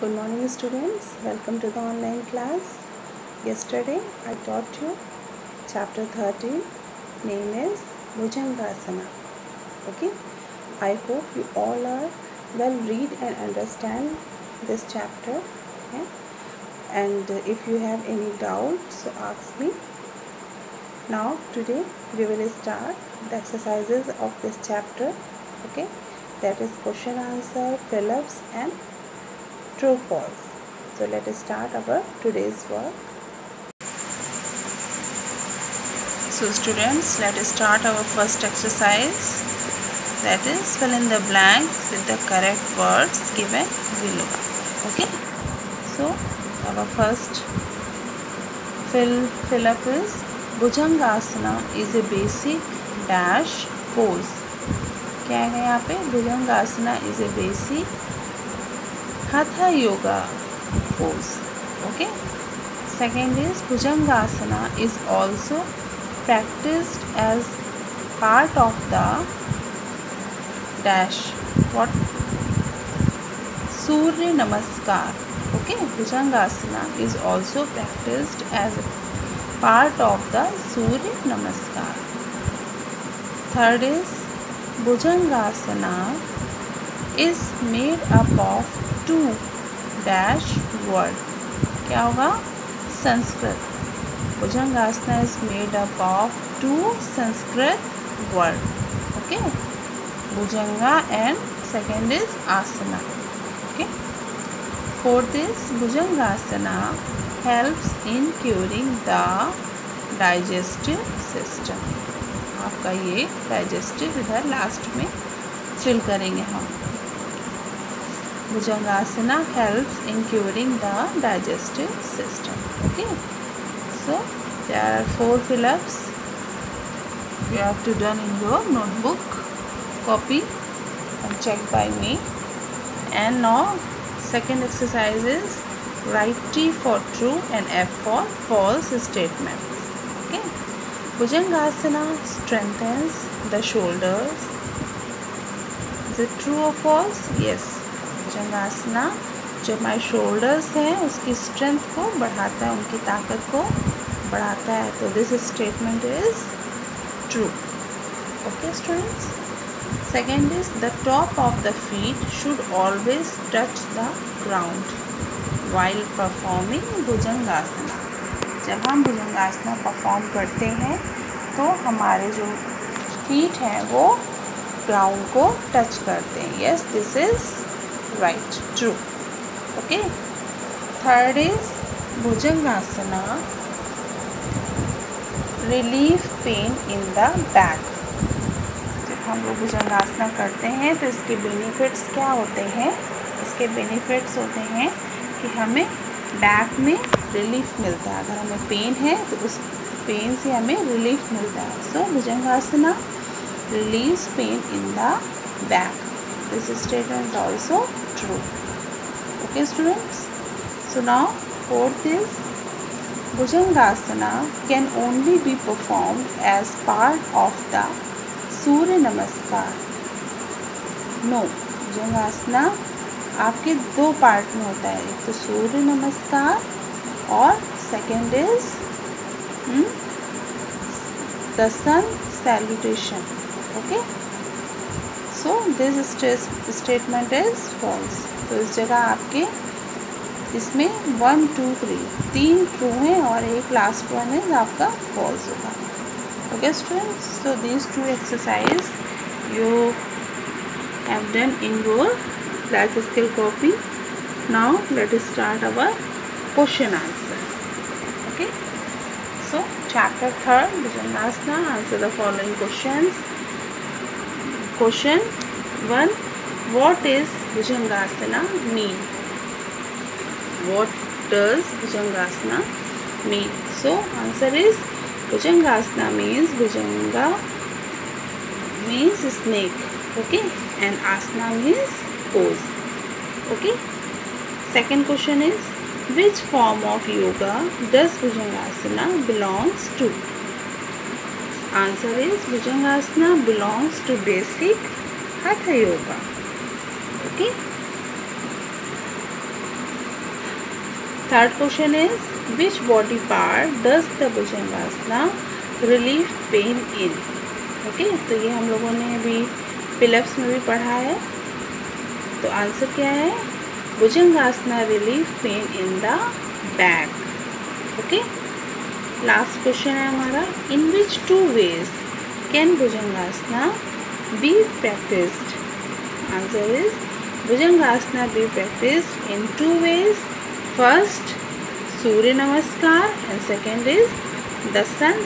Good morning students, welcome to the online class. Yesterday I taught you chapter 13, name is Bhujangasana. Okay, I hope you all are well read and understand this chapter. Okay? And if you have any doubt, so ask me. Now today we will start the exercises of this chapter. Okay, that is question answer, fill-ups and true false. So let us start our today's work. So students, let us start our first exercise, that is fill in the blanks with the correct words given below. Okay, so our first fill up is Bhujangasana is a basic dash pose. क्या है यहाँ पे? Bhujangasana is a basic Hatha yoga pose. Okay. Second is Bhujangasana is also practiced as part of the dash. What? Surya Namaskar. Okay. Bhujangasana is also practiced as part of the Surya Namaskar. Third is Bhujangasana is made up of two dash word. क्या होगा? Sanskrit. Bhujangasana is made up of two Sanskrit word. Okay. Bhujanga and second is asana. Okay. Fourth is Bhujangasana helps in curing the digestive system. आपका ये digestive इधर last में fill करेंगे हम. Bhujangasana helps in curing the digestive system. Okay. So there are 4 fill-ups. You have to done in your notebook, copy and check by me. And now second exercise is write T for true and F for false statements. Okay. Bhujangasana strengthens the shoulders. Is it true or false? Yes. Bhujangasana जो हमारे shoulders हैं उसकी strength को बढ़ाता है, उनकी ताकत को बढ़ाता है. तो this statement is true. Okay students. Second is the top of the feet should always touch the ground while performing Bhujangasana. जब हम भुजंगासना परफॉर्म करते हैं तो हमारे जो फीट हैं वो ग्राउंड को टच करते हैं. Yes, this is right, true. Okay. Third is Bhujangasana relieve pain in the back. जब हम लोग भुजंगासना करते हैं तो इसके बेनिफिट्स क्या होते हैं? इसके बेनिफिट्स होते हैं कि हमें बैक में रिलीफ मिलता है. अगर हमें पेन है तो उस पेन से हमें रिलीफ मिलता है. सो Bhujangasana relieves pain in the back. This statement is also true. Okay students. So now fourth is Bhujangasana can only be performed as part of the Surya Namaskar. No, Bhujangasana आपके 2 part में होता है. एक तो सूर्य नमस्कार और second is the sun salutation. Okay. So this statement is false. तो इस जगह आपके इसमें 1, 2, 3 ट्रू हैं और एक लास्ट वन है आपका false होगा. Okay students. So these 2 exercise you have done in your class skill copy. Now let us start our question answer. Okay. So chapter 3 Bhujangasana, answer the following questions. Question 1. What is Bhujangasana mean? What does Bhujangasana mean? So answer is Bhujangasana means Bhujanga means snake. Okay. And asana means pose. Okay. Second question is which form of yoga does Bhujangasana belongs to? Answer is Bhujangasana belongs to basic Hatha yoga. Okay. Third question is which body part does the Bhujangasana relieve pain in. Okay, तो ये हम लोगों ने अभी pullups में भी पढ़ा है। तो आंसर क्या है, Bhujangasana relieve pain in the back. Okay, last question है हमारा, in which 2 ways can Bhujangasana be practised. Answer is Bhujangasana be practised in 2 ways। First Surya Namaskar and second is the sun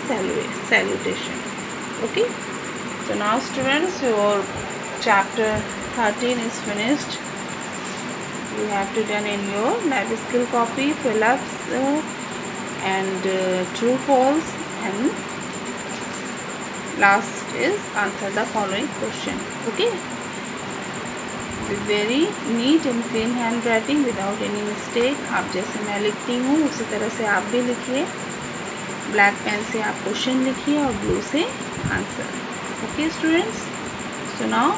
salutation। Okay, so now students, your chapter 13 is finished. You have to done in your life skill copy fill-ups and true false, and last is answer the following question. Okay, with very neat and clean handwriting without any mistake। आप जैसे मैं लिखती हूँ उसी तरह से आप भी लिखिए। ब्लैक पेन से आप क्वेश्चन लिखिए और ब्लू से answer. Okay students, so now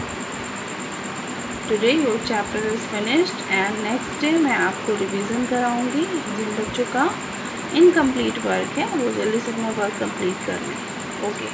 today your chapter is finished and next day मैं आपको रिवीजन कराऊंगी। जिन बच्चों का इनकम्प्लीट वर्क है वो जल्दी से अपना वर्क कंप्लीट कर लें। ओके।